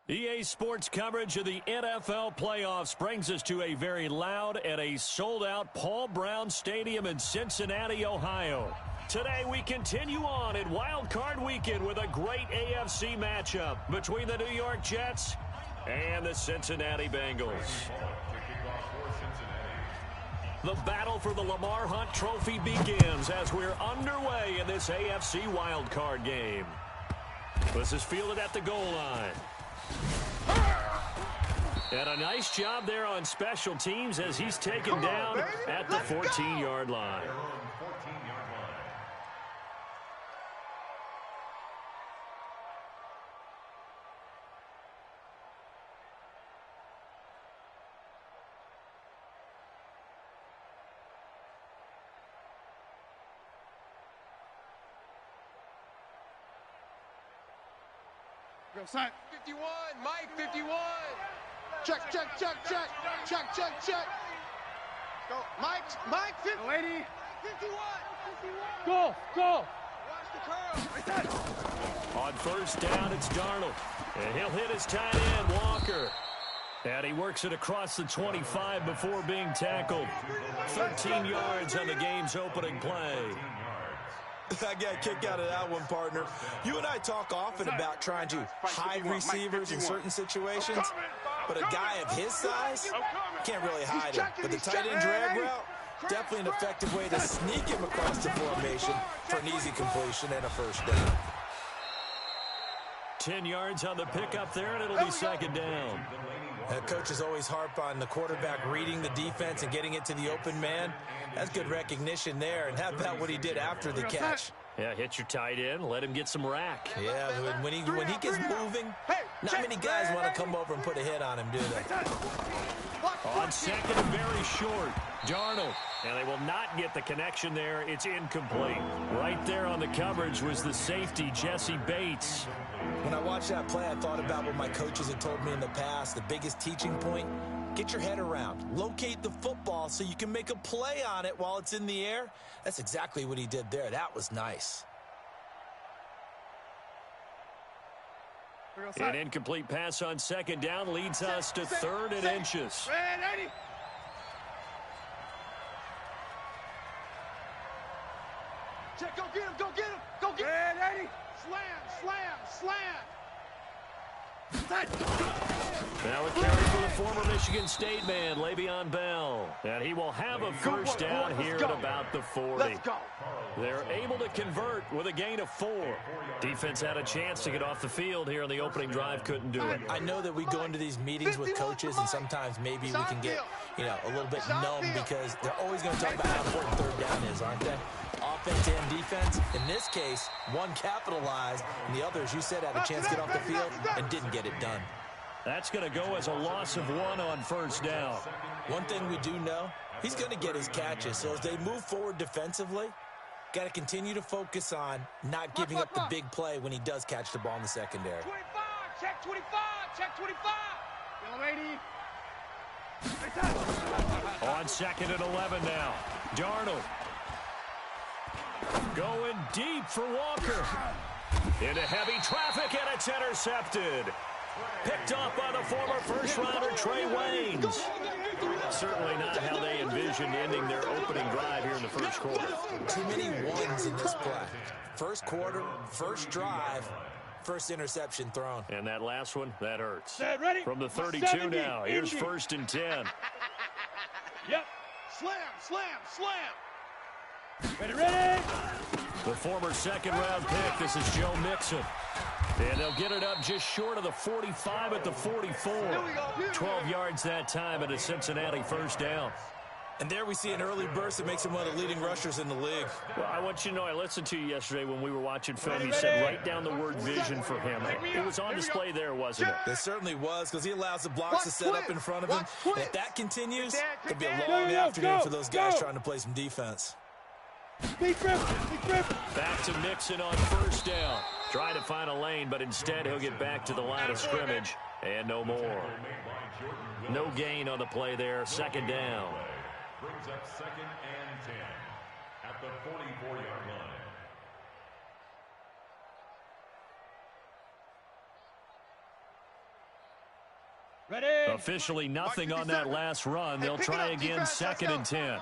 EA Sports coverage of the NFL playoffs brings us to a very loud and a sold-out Paul Brown Stadium in Cincinnati, Ohio. Today we continue on in Wild Card Weekend with a great AFC matchup between the New York Jets and the Cincinnati Bengals. The battle for the Lamar Hunt Trophy begins as we're underway in this AFC Wild Card game. This is fielded at the goal line. And a nice job there on special teams as he's taken down at the 14-yard line. Go, sign. 51, Mike, 51. Check, check, check, check. Check, check, check. Go, Mike, 50. Lady. 51. Go. Watch the curl. On first down, it's Darnold. And he'll hit his tight end, Walker. And he works it across the 25 before being tackled. 13 yards on the game's opening play. I got a kick out of that one, partner. You and I talk often about trying to hide receivers in certain situations, but a guy of his size can't really hide him. But the tight end drag route, definitely an effective way to sneak him across the formation for an easy completion and a first down. 10 yards on the pickup there, and it'll be second down. Coaches always harp on the quarterback reading the defense and getting it to the open man. That's good recognition there. And how about what he did after the catch? Yeah, hit your tight end, let him get some rack. Yeah, when he gets moving, not many guys want to come over and put a hit on him, do they? On second and very short, Darnold. And they will not get the connection there. It's incomplete. Right there on the coverage was the safety, Jesse Bates. When I watched that play, I thought about what my coaches had told me in the past. The biggest teaching point, get your head around. Locate the football so you can make a play on it while it's in the air. That's exactly what he did there. That was nice. An incomplete pass on second down leads us to third and inches. Check, go get him, go get him, go get him. Eddie. Slam. Now a carry for the former Michigan State man, Le'Veon Bell. And he will have a first down here at about the 40. Let's go. They're able to convert with a gain of 4. Defense had a chance to get off the field here on the opening drive, couldn't do it. I know that we go into these meetings with coaches, and sometimes maybe we can get, a little bit numb because they're always going to talk about how important third down is, aren't they? Offense and defense. In this case, one capitalized, and the other, as you said, had a chance to get off the field and didn't get it done. That's going to go as a loss of 1 on first down. One thing we do know, he's going to get his catches. So as they move forward defensively, got to continue to focus on not giving up the big play when he does catch the ball in the secondary. 25, check 25. Go, lady. On second and 11 now. Darnold. Going deep for Walker. Into heavy traffic, and it's intercepted. Picked up by the former first-rounder Trey Waynes. Certainly not how they envisioned ending their opening drive here in the first quarter. Too many ones in this play. First quarter, first drive, first interception thrown. And that last one, that hurts. Ready? From the 32 now, here's first and 10. Yep. Slam. Ready? The former second-round pick, this is Joe Mixon. And they'll get it up just short of the 45 at the 44. 12 yards that time at a Cincinnati first down. And there we see an early burst that makes him one of the leading rushers in the league. Well, I want you to know, I listened to you yesterday when we were watching film. You said write down the word vision for him. It was on display there, wasn't it? It certainly was, because he allows the blocks to set up in front of him. And if that continues, it could be a long afternoon for those guys trying to play some defense. Big grip. Back to Mixon on first down. Try to find a lane, but instead he'll get back to the line of scrimmage. And no more. No gain on the play there. Second down. Brings up second and 10 at the 44-yard line. Ready. Officially nothing on that last run. They'll try again, 2nd and 10.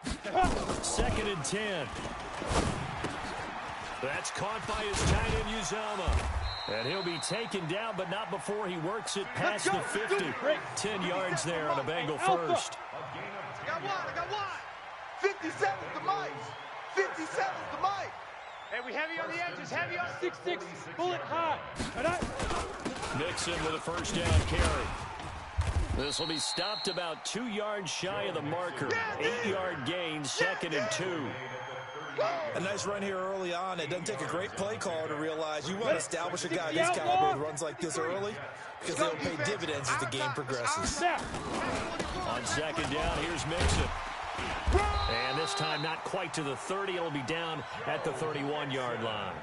2nd and 10. That's caught by his tight end, Uzama. And he'll be taken down, but not before he works it past the 50. 10 yards there on a Bengal first. I got one. 57's the mic. 57's the mic. Hey, we heavy on the edges, heavy on 6-6, bullet high. Mixon with a first down carry. This will be stopped about 2 yards shy of the marker. 8-yard gain, 2nd and 2. A nice run here early on. It doesn't take a great play caller to realize you want to establish a guy of this caliber who runs like this early because they'll pay dividends as the game progresses. On 2nd down, here's Mixon. And this time not quite to the 30. It'll be down at the 31-yard line.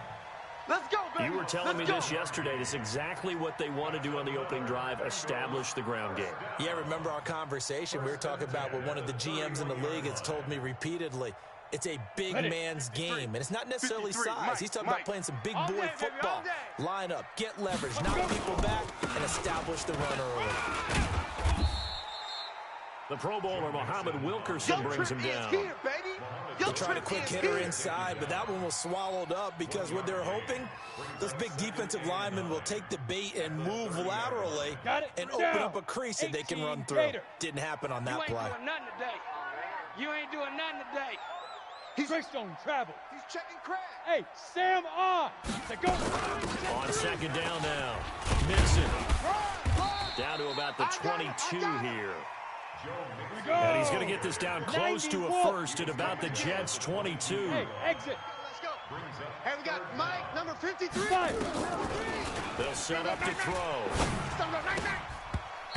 Let's go, baby. You were telling me this yesterday. This is exactly what they want to do on the opening drive, establish the ground game. Yeah, remember our conversation? We were talking about what one of the GMs in the league has told me repeatedly. It's a big man's game, and it's not necessarily size. He's talking about playing some big boy football. Line up, get leverage, knock people back, and establish the run early. The Pro Bowler, Muhammad Wilkerson, brings him down. They tried a quick hitter inside, but that one was swallowed up because what they're hoping, those big defensive linemen will take the bait and move laterally and open up a crease that they can run through. Didn't happen on that play. You ain't doing nothing today. He's on travel. He's checking crack. Hey, Sam on. Go. On 2nd down now. Mixon. Down to about the 22 here. And he's going to get this down close to a first at about the Jets' 22. Hey, exit. Let's go. Hey, we got Mike, number 53. They'll set up to throw.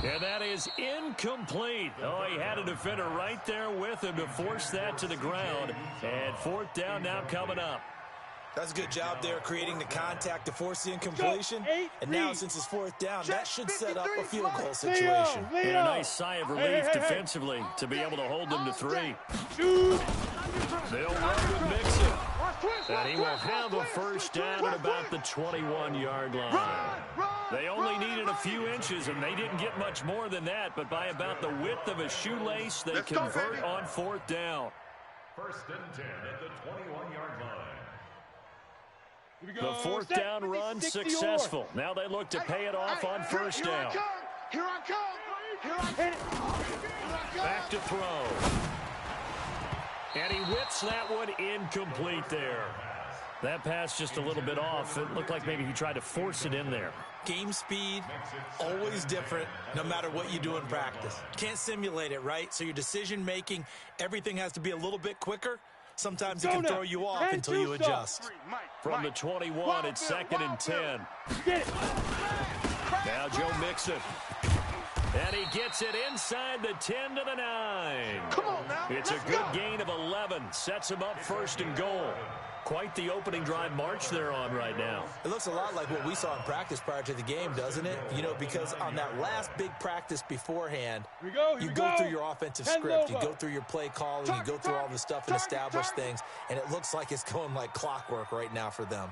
And that is incomplete. Oh, he had a defender right there with him to force that to the ground. And 4th down now coming up. That's a good job there creating the contact to force the incompletion. And now since it's 4th down, that should set up a field goal situation. And a nice sigh of relief defensively to be able to hold them to 3. They'll run with Mixon. And he will have a first down at about the 21-yard line. They only needed a few inches, and they didn't get much more than that. But by about the width of a shoelace, they convert on 4th down. 1st and 10 at the 21-yard line. The 4th down run successful. Now they look to pay it off on 1st down. Here I come. Back to throw. And he whips that one incomplete there. That pass just a little bit off. It looked like maybe he tried to force it in there. Game speed, always different, no matter what you do in practice. Can't simulate it, right? So your decision-making, everything has to be a little bit quicker. Sometimes it can throw you off until you adjust. From the 21, it's 2nd and 10. Now Joe Mixon. And he gets it inside the 10 to the 9. Come on now. It's a good gain of 11. Sets him up 1st and goal. Quite the opening drive march they're on right now. It looks a lot like what we saw in practice prior to the game, doesn't it? You know, because on that last big practice beforehand, you go through your offensive script, you go through your play calling, you go through all the stuff and establish things, and it looks like it's going like clockwork right now for them.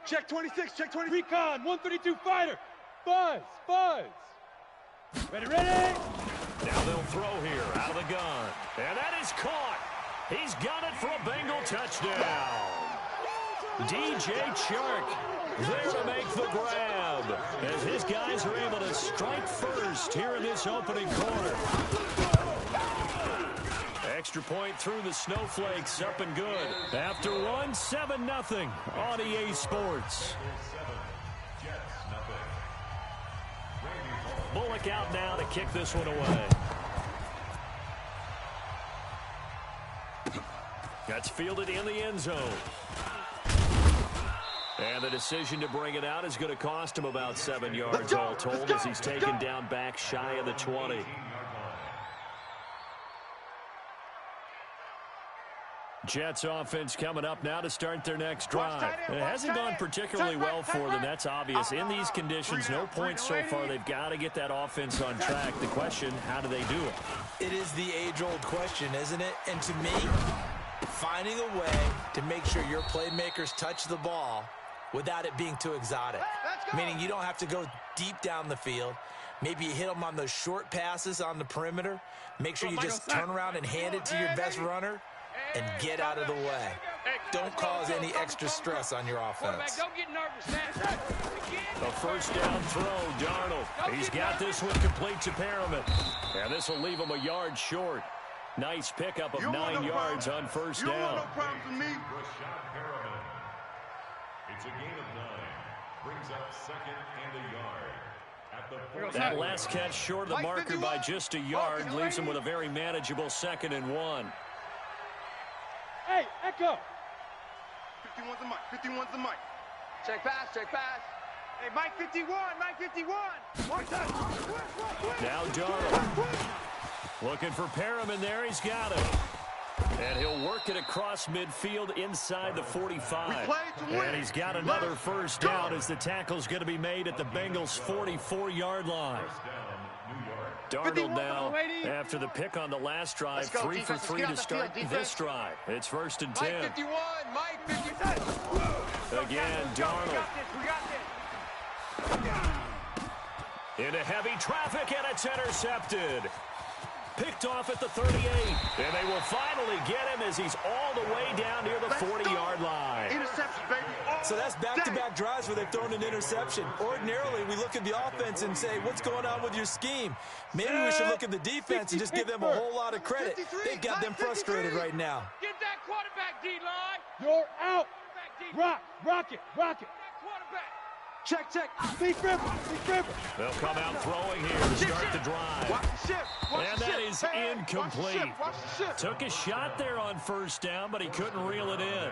Check 26, check 20. Recon, 132 fighter. Buzz. Ready. Now they'll throw here out of the gun. And that is caught. He's got it for a Bengal touchdown. DJ Chark there to make the grab as his guys are able to strike first here in this opening quarter. Extra point through the snowflakes, up and good. After one, 7-0 on EA Sports. Bullock out now to kick this one away. That's fielded in the end zone. And the decision to bring it out is going to cost him about 7 yards all told as he's taken down back shy of the 20. Jets offense coming up now to start their next drive. It hasn't gone particularly well for them. That's obvious. In these conditions, no points so far. They've got to get that offense on track. The question, how do they do it? It is the age-old question, isn't it? And to me, finding a way to make sure your playmakers touch the ball without it being too exotic. Meaning you don't have to go deep down the field. Maybe you hit them on those short passes on the perimeter. Make sure you just turn around and hand it to your best runner and get out of the way. Don't cause any extra stress on your offense. Don't get nervous, man. A first down throw, Darnold. He's got this one complete to Perriman. And this will leave him a yard short. Nice pickup of 9 yards on first down. It's a gain of 9. Brings up second and a yard. That last catch short of the marker by just a yard leaves him with a very manageable 2nd and 1. Hey, Echo. 51's the mic. 51's the mic. Check pass, check pass. Hey, Mike 51, Mike 51. One touch. Now Darnold. Looking for Perriman there. He's got it. And he'll work it across midfield inside the 45. And he's got another first down as the tackle's going to be made at the Bengals' 44-yard line. Darnold now, after the pick on the last drive, 3 for 3 to start this drive. It's 1st and 10. Mike 51, Mike 51. Again, Darnold. Into heavy traffic, and it's intercepted. Picked off at the 38, and they will finally get him as he's all the way down near the 40-yard line. Interception, baby. So that's back-to-back drives where they've thrown an interception. Ordinarily, we look at the offense and say, what's going on with your scheme? Maybe we should look at the defense and just give them a whole lot of credit. They've got them frustrated right now. Get that quarterback, D-line. You're out. Rock it. Quarterback. Check. Be careful. They'll come out throwing here to start the drive. Watch the ship. And that is incomplete. Took a shot there on first down, but he couldn't reel it in.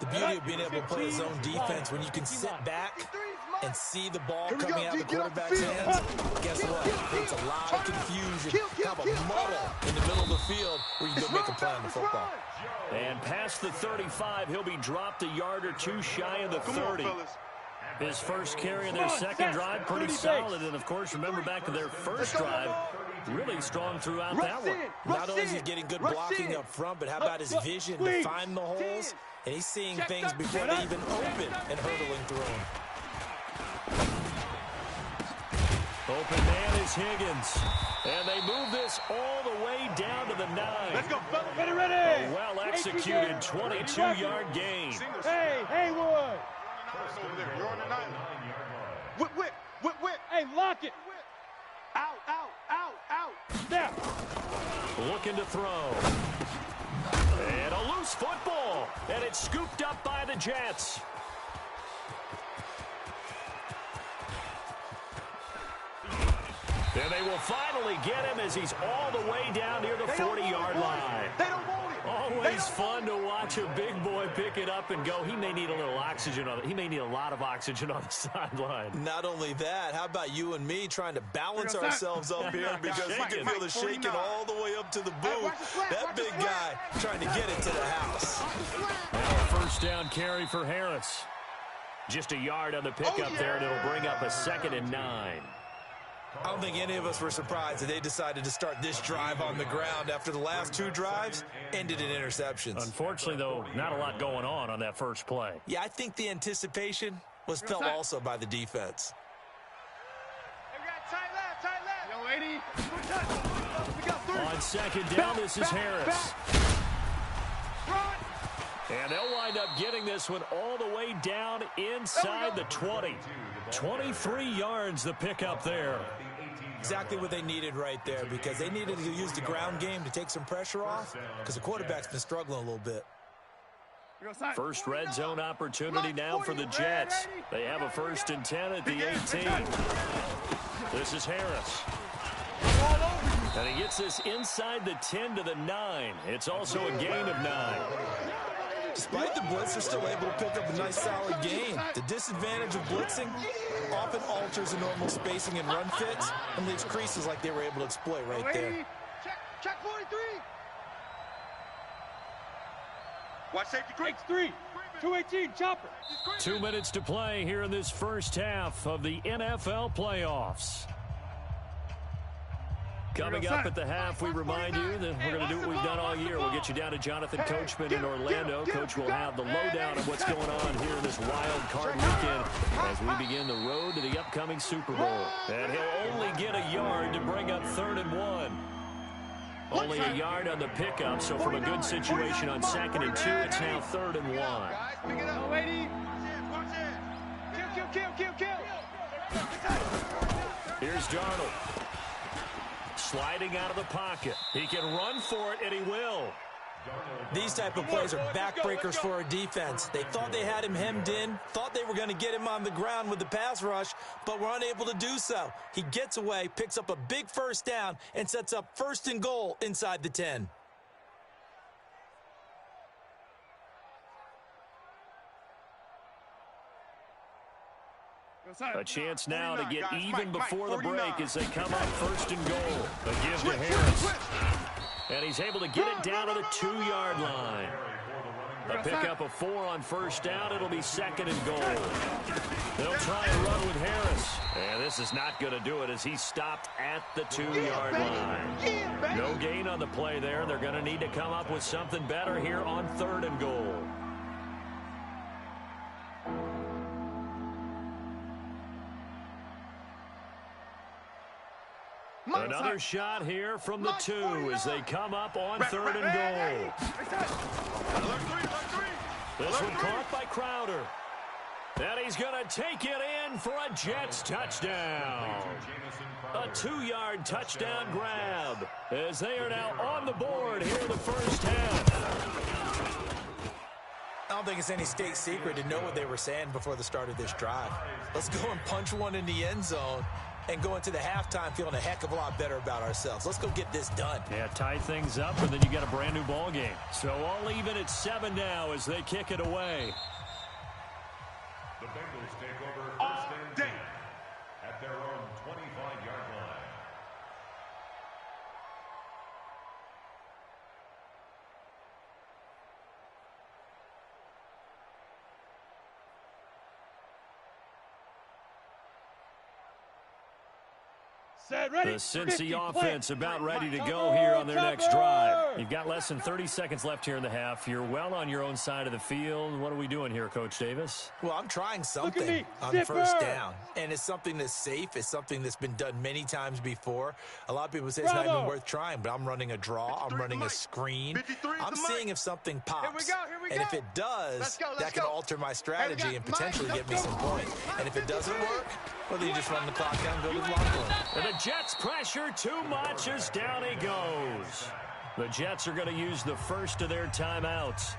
The beauty of being able to play his own defense when you can sit back and see the ball coming out of the quarterback's hands, guess what? It's a lot of confusion, kind of a muddle in the middle of the field where you go make a play on the football. And past the 35, he'll be dropped a yard or two shy of the 30. His first carry in their second drive, pretty solid. And, of course, remember back to their first drive, really strong throughout that one. Not only is he getting good blocking up front, but how about his vision to find the holes? And he's seeing things before they even open and hurtling through them. Open man is Higgins. And they move this all the way down to the 9. Let's go, fellas. Ready. A well-executed 22-yard gain. Hey, Haywood. You're on the 9. Whip. Hey, lock it. Out. Snap. Looking to throw. And a loose football. And it's scooped up by the Jets. And they will finally get him as he's all the way down near the 40-yard line. They don't want it. Always fun to watch a big boy pick it up and go. He may need a little oxygen on it. He may need a lot of oxygen on the sideline. Not only that, how about you and me trying to balance ourselves up here because you can feel the shaking all the way up to the booth. That big guy trying to get it to the house. Now a first down carry for Harris. Just a yard on the pickup there, and it'll bring up a 2nd and 9. I don't think any of us were surprised that they decided to start this drive on the ground after the last 2 drives ended in interceptions. Unfortunately, though, not a lot going on that first play. Yeah, I think the anticipation was felt also by the defense. We got tight left. Yo, 80. On 2nd down, this is Harris. And they'll wind up getting this one all the way down inside the 20. 23 yards the pickup there. Exactly what they needed right there because they needed to use the ground game to take some pressure off because the quarterback's been struggling a little bit. First red zone opportunity now for the Jets. They have a 1st and 10 at the 18. This is Harris. And he gets this inside the 10 to the 9. It's also a gain of 9. Despite the blitz, they're still able to pick up a nice solid gain. The disadvantage of blitzing often alters the normal spacing and run fits and leaves creases like they were able to exploit right there. Check 43. Watch safety creep. X3. 218, chopper. 2 minutes to play here in this first half of the NFL playoffs. Coming up at the half, we remind you that we're going to do what we've done all year. We'll get you down to Jonathan Coachman in Orlando. Coach will have the lowdown of what's going on here in this wild card weekend as we begin the road to the upcoming Super Bowl. And he'll only get a yard to bring up 3rd and 1. Only a yard on the pickup, so from a good situation on 2nd and 2, it's now 3rd and 1. Guys, pick it up, lady. Kill. Here's Darnold. Sliding out of the pocket. He can run for it, and he will. These type of plays are backbreakers for a defense. They thought they had him hemmed in, thought they were going to get him on the ground with the pass rush, but were unable to do so. He gets away, picks up a big first down, and sets up 1st and goal inside the 10. A chance now to get even before the break as they come up 1st and goal. A give to Harris. And he's able to get it down to the 2-yard line. A pickup of 4 on 1st down. It'll be 2nd and goal. They'll try and run with Harris. And this is not going to do it as he's stopped at the 2-yard line. No gain on the play there. They're going to need to come up with something better here on 3rd and goal. Another shot here from the 2 as they come up on 3rd and goal. This one caught by Crowder. And he's going to take it in for a Jets touchdown. A 2-yard touchdown grab as they are now on the board here in the first half. I don't think it's any state secret to know what they were saying before the start of this drive. Let's go and punch one in the end zone and go into the halftime feeling a heck of a lot better about ourselves. Let's go get this done. Yeah, tie things up, and then you got a brand new ball game. So all even at 7 now as they kick it away. The Bengals take over 1st and 10 at their own 25-yard line. Ready. The Cincy offense about ready to go here on their next drive. You've got less than 30 seconds left here in the half. You're well on your own side of the field. What are we doing here, Coach Davis? Well, I'm trying something on 1st down, and it's something that's safe. It's something that's been done many times before. A lot of people say it's not even worth trying, but I'm running a draw. I'm running a screen. I'm seeing if something pops. Here we go. And if it does, that can alter my strategy and potentially get me some points. And if it doesn't work, well, then you just run the clock down and go to the locker room. And the Jets pressure too much as down he goes. The Jets are going to use the first of their timeouts.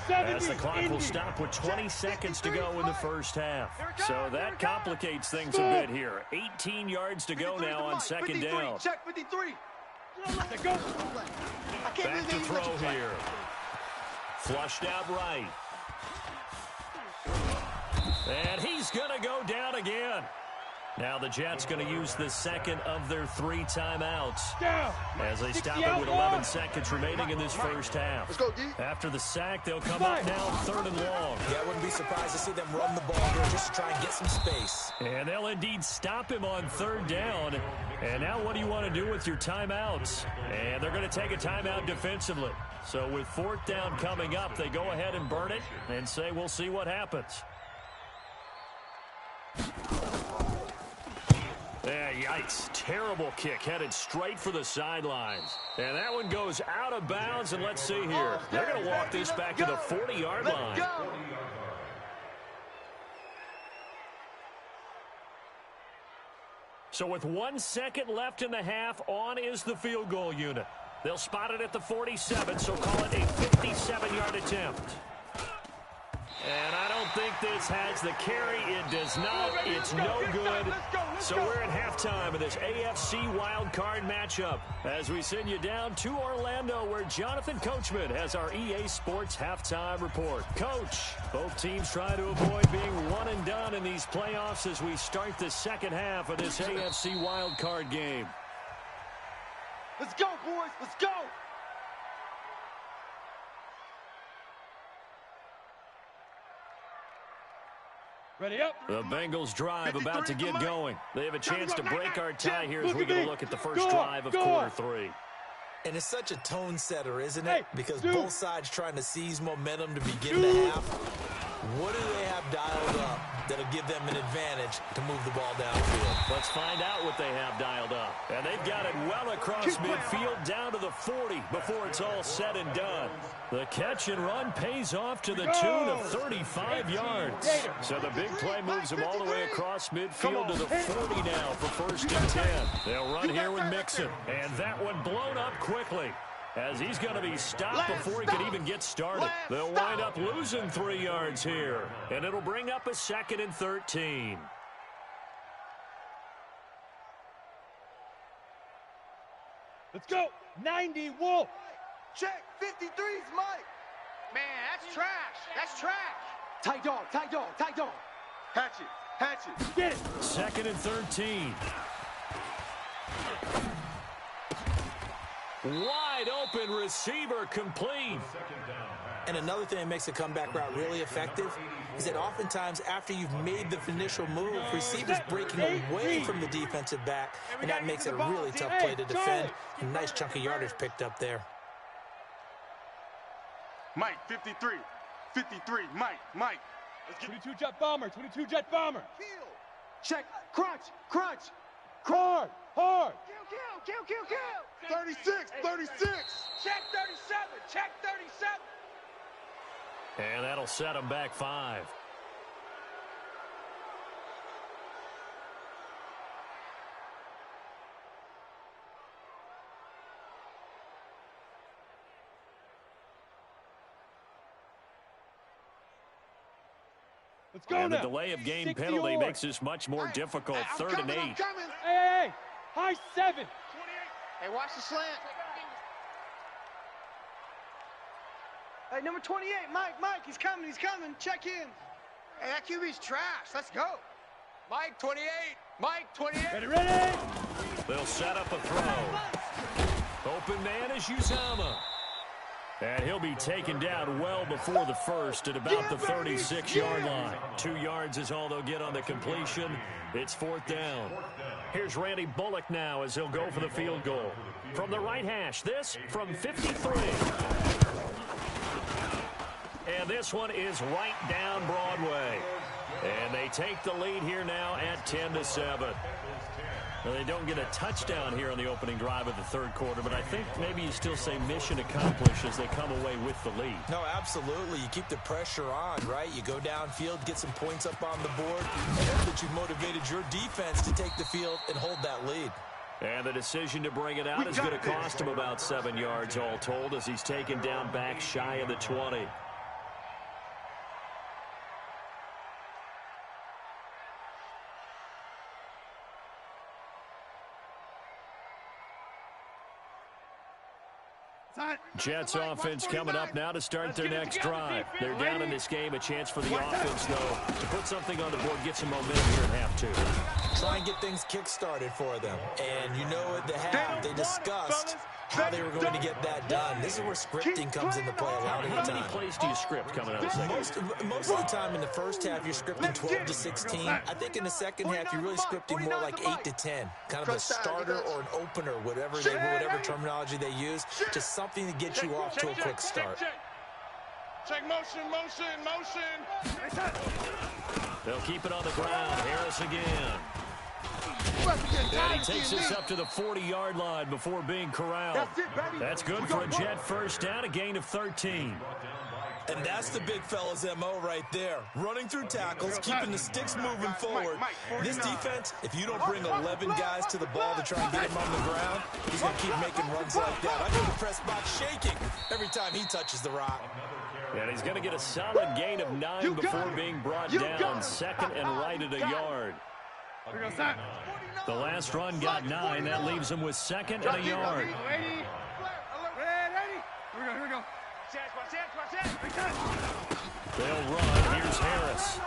As the clock will stop with 20 seconds to go in the first half. So that complicates things a bit here. 18 yards to go now on 2nd down. Check 53. Back to throw here. Flushed out right. And he's going to go down again. Now the Jets going to use the second of their 3 timeouts as they stop it with 11 seconds remaining in this first half. Let's go, D. After the sack, they'll come up now 3rd and long. Yeah, I wouldn't be surprised to see them run the ball here just to try and get some space. And they'll indeed stop him on 3rd down. And now what do you want to do with your timeouts? And they're going to take a timeout defensively. So with 4th down coming up, they go ahead and burn it and say we'll see what happens. Yeah, yikes. Terrible kick headed straight for the sidelines. And that one goes out of bounds, and let's see here. They're going to walk this back to the 40-yard line. So with 1 second left in the half, on is the field goal unit. They'll spot it at the 47, so call it a 57-yard attempt. And I don't think this has the carry. It does not. It's no good. So we're at halftime of this AFC wildcard matchup as we send you down to Orlando where Jonathan Coachman has our EA Sports halftime report. Coach, both teams try to avoid being one and done in these playoffs as we start the second half of this AFC wildcard game. Let's go, boys. Let's go. Ready up. The Bengals drive about to get going. They have a chance to break our tie here as we get a look at the first drive of quarter 3. And it's such a tone setter, isn't it? Because both sides trying to seize momentum to begin the half. What do they have dialed up that'll give them an advantage to move the ball downfield? Let's find out what they have dialed up. And they've got it well across midfield down to the 40 before it's all said and done. The catch and run pays off to the tune of 35 yards. So the big play moves them all the way across midfield to the 40 now for 1st and 10. They'll run here with Mixon. And that one blown up quickly, as he's going to be stopped before he can even get started. They'll wind up losing 3 yards here, and it'll bring up a 2nd and 13. Let's go. 90 Wolf. Check. 53's Mike. Man, that's trash. That's trash. Tight dog. Tight dog. Tight dog. Hatch it. Hatch it. Get it. 2nd and 13. Wide open receiver complete. And another thing that makes a comeback route really effective is that oftentimes after you've made the initial move, receivers breaking away from the defensive back, and that makes it a really tough play to defend. A nice chunk of yardage picked up there. Mike, 53. 53. Mike. Let's get 22 jet bomber. 22 jet bomber. Check. Crunch. Hard. Kill. 36. Check 37. And that'll set them back 5. Let's go And now. the delay of game penalty makes this much more difficult. 3rd and 8. Hey. High 7. Hey, watch the slant. Hey, number 28, Mike, he's coming. Check in. Hey, that QB's trash. Let's go. Mike, 28. Ready. They'll set up a throw. Open man is Uzama. And he'll be taken down well before the first at about the 36-yard line. 2 yards is all they'll get on the completion. It's 4th down. Here's Randy Bullock now as he'll go for the field goal. From the right hash, this from 53. And this one is right down Broadway. And they take the lead here now at 10-7. Well, they don't get a touchdown here on the opening drive of the 3rd quarter, but I think maybe you still say mission accomplished as they come away with the lead. No, absolutely. You keep the pressure on, right? You go downfield, get some points up on the board, and hope that you've motivated your defense to take the field and hold that lead. And the decision to bring it out is going to cost him about 7 yards all told as he's taken down back shy of the 20. Jets offense coming up now to start their next drive. They're down in this game. A chance for the offense, though, to put something on the board, get some momentum here at half 2. Try and get things kick-started for them. And you know at the half, they discussed how they were going to get that done. This is where scripting comes into play a lot of the time. How many plays do you script coming out of the second? Most of the time in the first half, you're scripting 12 to 16. I think in the second half, you're really scripting more like 8 to 10. Kind of a starter or an opener, whatever terminology they use. Just something to get you off to a quick start. Check motion. They'll keep it on the ground. Harris again. And he takes this up to the 40-yard line before being corralled. That's good for a Jet first down, a gain of 13. And that's the big fella's MO right there. Running through tackles, keeping the sticks moving forward. This defense, if you don't bring 11 guys to the ball to try and get him on the ground, he's going to keep making runs like that. I think the press box shaking every time he touches the rock. And he's going to get a solid gain of 9 before being brought down. 2nd and right at a yard. The last run got 9. That leaves him with 2nd and a yard. Ready. Here we go. They'll run. Here's Harris.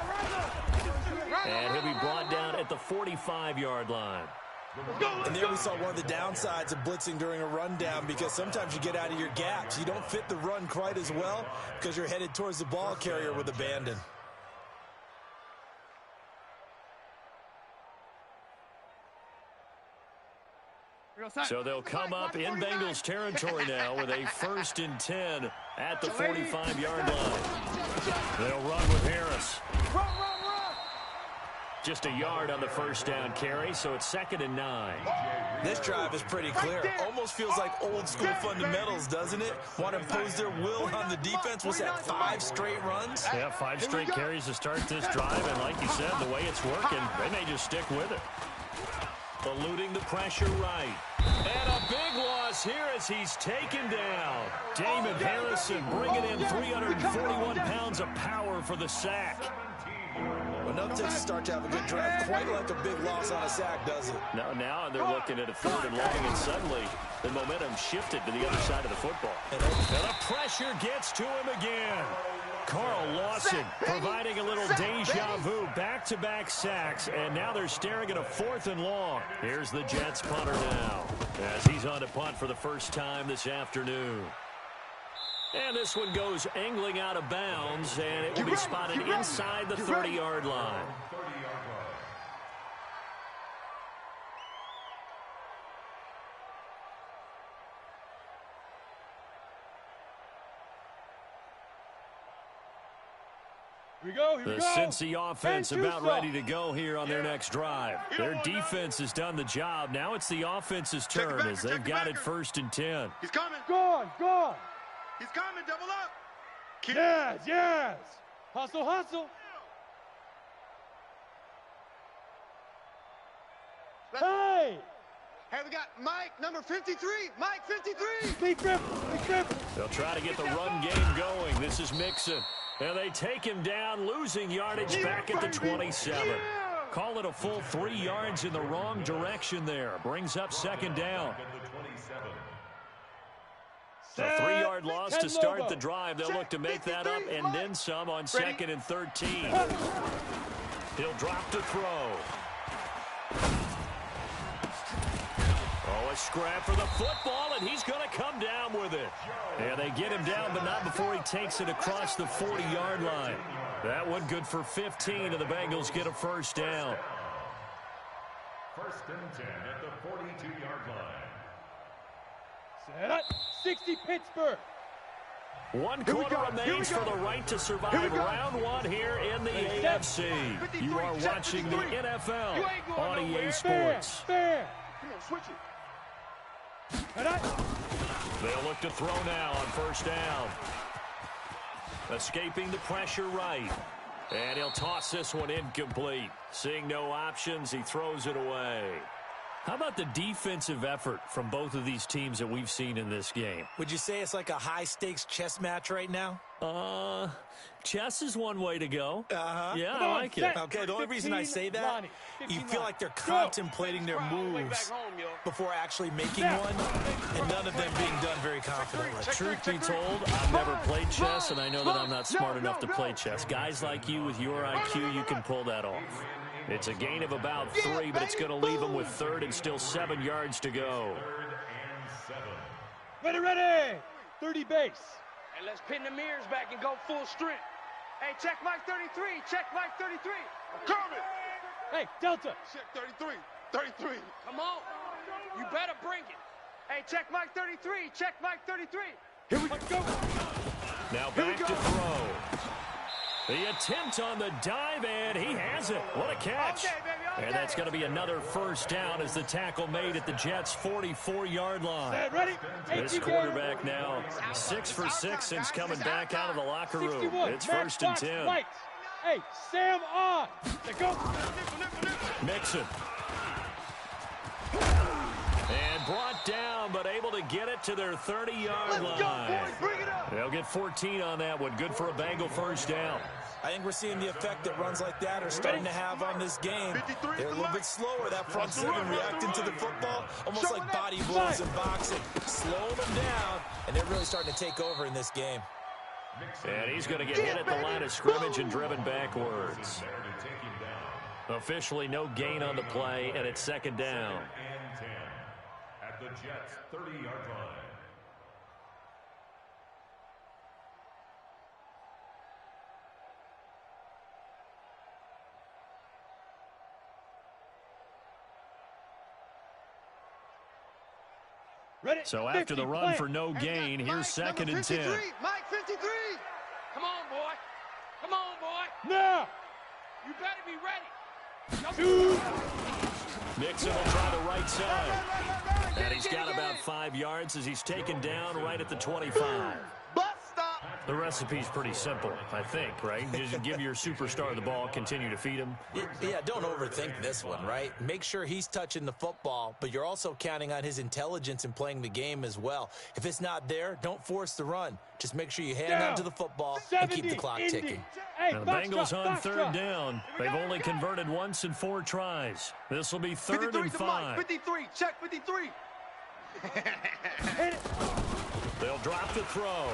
And he'll be brought down at the 45-yard line. And there we saw one of the downsides of blitzing during a rundown, because sometimes you get out of your gaps. You don't fit the run quite as well because you're headed towards the ball carrier with abandon. So they'll come up in Bengals territory now with a 1st and 10 at the 45-yard line. They'll run with Harris. Just a yard on the first down carry, so it's 2nd and 9. This drive is pretty clear. Almost feels like old school fundamentals, doesn't it? Want to impose their will on the defense. Was that 5 straight runs? Yeah, 5 straight carries to start this drive, and like you said, the way it's working, they may just stick with it. Eluding the pressure right. And a big loss here as he's taken down. Damon Harrison bringing in 341 pounds of power for the sack. Well, no takes to start to have a good drive, quite like a big loss on a sack, does it? Now they're looking at a 3rd and long, and suddenly the momentum shifted to the other side of the football. And the pressure gets to him again. Carl Lawson providing a little deja vu, back-to-back sacks, and now they're staring at a 4th and long. Here's the Jets punter now as he's on to punt for the first time this afternoon. And this one goes angling out of bounds, and it will be spotted inside the 30-yard line. Here we go. The Cincy offense about ready to go here on their next drive. Their defense has done the job. Now it's the offense's turn as they've got it 1st and 10. He's coming. Gone. He's coming. Double up. Yes. Hustle. Hey, we got Mike, number 53. Mike, 53. Big grip. They'll try to get the run game going. This is Mixon. And they take him down, losing yardage back at the 27. Call it a full 3 yards in the wrong direction there. Brings up 2nd down. A 3-yard loss to start the drive. They'll look to make that up and then some on 2nd and 13. He'll drop to throw. Oh, a scrap for the football, and he's going to come down with it. Yeah, they get him down, but not before he takes it across the 40-yard line. That one good for 15, and the Bengals get a 1st down. 1st and 10 at the 42-yard line. Set up. 60 Pittsburgh. 1 quarter remains for the right to survive round 1 here in the AFC. You are watching the NFL on EA Sports. Fair. Come on, switch it. They'll look to throw now on 1st down. Escaping the pressure right. And he'll toss this one incomplete. Seeing no options, he throws it away. How about the defensive effort from both of these teams that we've seen in this game? Would you say it's like a high-stakes chess match right now? Chess is one way to go. Yeah, I like it. Okay, the only reason I say that, you feel like they're contemplating their moves before actually making one, and none of them being done very confidently. Truth be told, I've never played chess, and I know that I'm not smart enough to play chess. Guys like you with your IQ, you can pull that off. It's a gain of about 3, but it's going to leave them with 3rd and still 7 yards to go. 3rd and 7. Ready. 30 base. And let's pin the mirrors back and go full strength. Hey, check Mike 33. Check Mike 33. I'm coming. Hey, Delta. Check 33. 33. Come on. You better bring it. Hey, check Mike 33. Check Mike 33. Here we go. Now back to throw. The attempt on the dive, and he has it. What a catch. And that's going to be another 1st down as the tackle made at the Jets' 44-yard line. Ready? This quarterback now 6 for 6 since coming back out of the locker room. It's 1st and 10. Hey, Sam on. Let's go. Mixon. And brought down, but able to get it to their 30-yard line. They'll get 14 on that one. Good for a Bengal 1st down. I think we're seeing the effect that runs like that are starting to have on this game. They're a little bit slower. That front 7 reacting to the football, almost like body blows in boxing. Slow them down, and they're really starting to take over in this game. And he's going to get hit at the line of scrimmage and driven backwards. Officially no gain on the play, and it's 2nd down. And 10 at the Jets' 30-yard line. So after the run for no gain, here's second and 10. Mike, 53. Come on, boy. Come on, boy. Now. You better be ready. Shoot. Nixon will try the right side. And he's got about 5 yards as he's taken down right at the 25. Bust stop. The recipe's pretty simple, I think, right? Just give your superstar the ball, continue to feed him. Yeah, don't overthink this one, right? Make sure he's touching the football, but you're also counting on his intelligence in playing the game as well. If it's not there, don't force the run. Just make sure you hang on to the football and keep the clock ticking. Hey, Now the Bengals on third down. They've only converted once in 4 tries. This will be third and 5. 53, check 53. They'll drop the throw.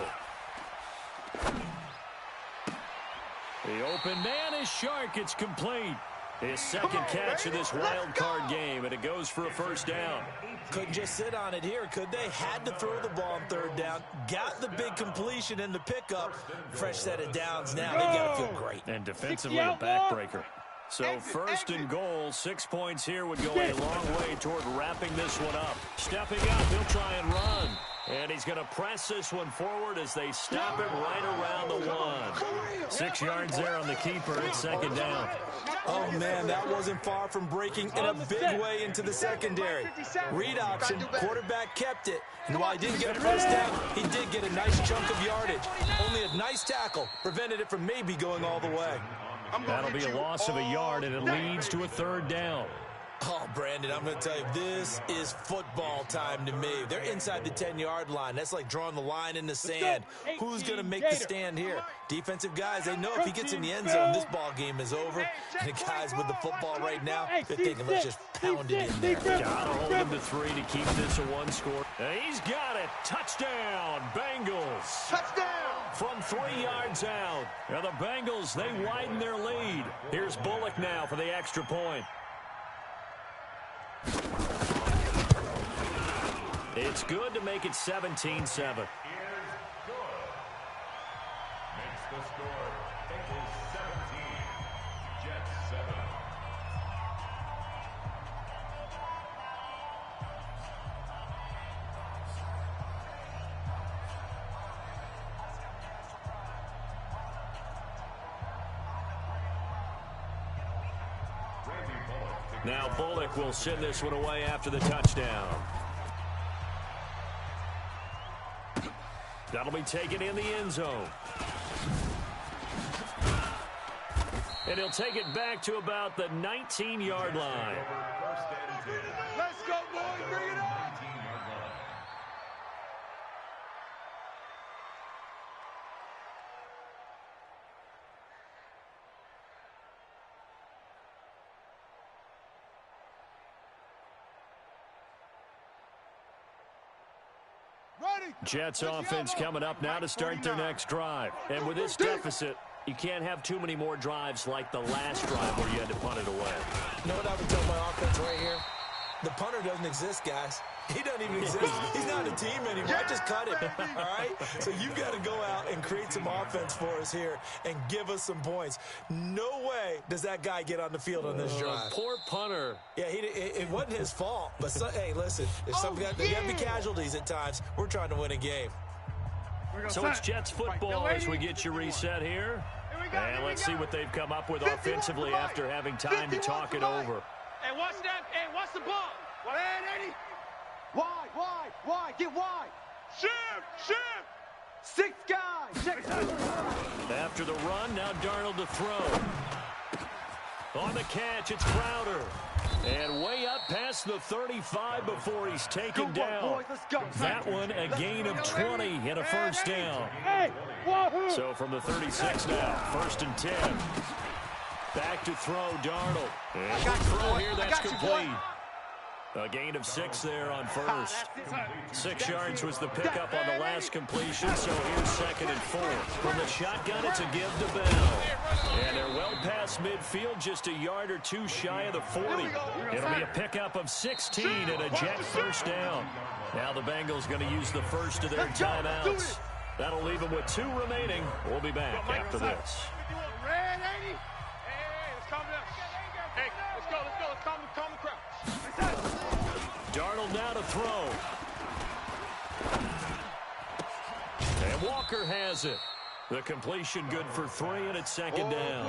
The open man is Shark. It's complete. His second catch of this wild card game, and it goes for a first down. Couldn't just sit on it here, could they? Had to throw the ball on third down. Got the big completion in the pickup. Fresh set of downs now. They got to feel great. And defensively a backbreaker. So first and goal, 6 points here would go a long way toward wrapping this one up. Stepping up, he'll try and run. And he's going to press this one forward as they stop it right around the 1. 6 yards there on the keeper. It's second down. Oh, man, that wasn't far from breaking in a big way into the secondary. Read option, quarterback kept it. And while he didn't get a first down, he did get a nice chunk of yardage. Only a nice tackle prevented it from maybe going all the way. That'll be a loss of a yard, and it leads to a third down. Oh, Brandon, I'm going to tell you, this is football time to me. They're inside the 10-yard line. That's like drawing the line in the sand. Who's going to make the stand here? Defensive guys, they know if he gets in the end zone, this ball game is over. And the guys with the football right now, they're thinking, let's just pound it in there. Gotta hold him to 3 to keep this a 1 score. And he's got it. Touchdown, Bengals. Touchdown. From 3 yards out. Now the Bengals, they widen their lead. Here's Bullock now for the extra point. It's good to make it 17-7. Makes the score. Bengals 17, Jets 7. Now Bullock will send this one away after the touchdown. That'll be taken in the end zone. And he'll take it back to about the 19-yard line. Let's go, boys. Bring it on. Jets offense coming up now to start their next drive. And with this deficit, you can't have too many more drives like the last drive where you had to punt it away. You know what I would tell my offense right here? The punter doesn't exist, guys. He doesn't even exist. He's not a team anymore. I just cut him, all right? So you've got to go out and create some offense for us here and give us some points. No way does that guy get on the field on this drive. Poor punter. Yeah, it wasn't his fault. But, hey, listen, there's there got to be casualties at times. We're trying to win a game. So it's Jets football as we get you reset here. And let's see what they've come up with offensively after having time to talk it over. Hey, watch that. Hey, watch the ball. Eddie. Wide. Get wide. Shift. 6 guys. Check. After the run, now Darnold to throw. On the catch, it's Crowder. And way up past the 35 before he's taken down. Boys, let's go. That one a gain of 20 and a first down. Hey, wahoo! So from the 36 now, first and 10. Back to throw, Darnold. And quick throw here, that's complete. A gain of 6 there on first. 6 yards was the pickup on the last completion, so here's second and 4. From the shotgun, it's a give to Bell. And they're well past midfield, just a yard or 2 shy of the 40. It'll be a pickup of 16 and a Jet first down. Now the Bengals going to use the first of their timeouts. That'll leave them with 2 remaining. We'll be back after this. Red 80. Hey, let's calm down. Hey, let's go. Let's calm the crowd. Darnold now to throw. Walker has it. The completion good for 3, and it's second down.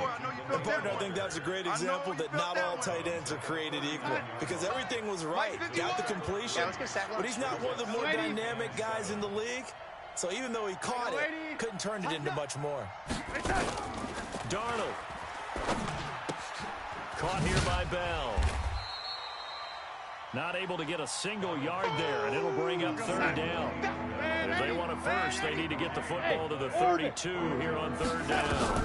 And partner, I think that's a great example that not all tight ends are created equal, because everything was right. Got the completion, but he's not one of the more dynamic guys in the league. So even though he caught it, couldn't turn it into much more. Darnold. Caught here by Bell. Not able to get a single yard there, and it'll bring up third down. And if they want it first, they need to get the football to the 32 here on third down.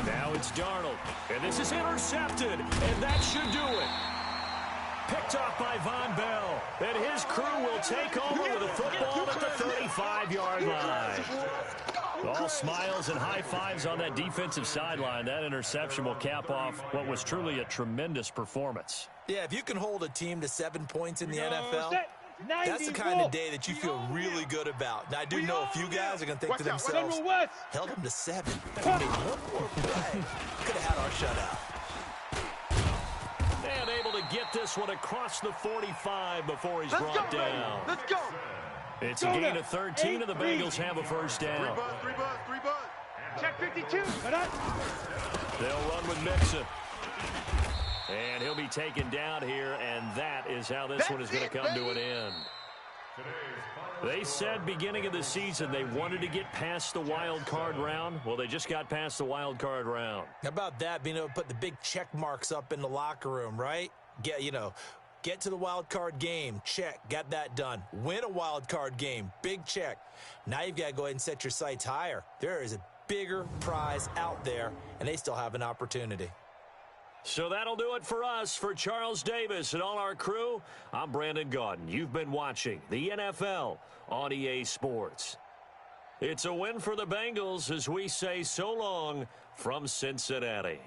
Now it's Darnold, and this is intercepted, and that should do it. Picked off by Von Bell, and his crew will take over with the football at the 35-yard line. All smiles and high fives on that defensive sideline. That interception will cap off what was truly a tremendous performance. Yeah, if you can hold a team to 7 points in the NFL, that's the kind of day that you feel really good about. Now, I do know a few guys are going to think to themselves, held them to 7. We made one more play. Could have had our shutout. And able to get this one across the 45 before he's brought down. Let's go. It's a gain of 13, and the Bengals have a first down. Three buzz. Check 52. They'll run with Mixon. And he'll be taken down here, and that is how this one is going to come to an end. They said beginning of the season they wanted to get past the wild card round. Well, they just got past the wild card round. How about that, being able to put the big check marks up in the locker room, right? Get to the wild card game, check, got that done. Win a wild card game, big check. Now you've got to go ahead and set your sights higher. There is a bigger prize out there, and they still have an opportunity. So that'll do it for us. For Charles Davis and all our crew, I'm Brandon Gaudin. You've been watching the NFL on EA Sports. It's a win for the Bengals as we say so long from Cincinnati.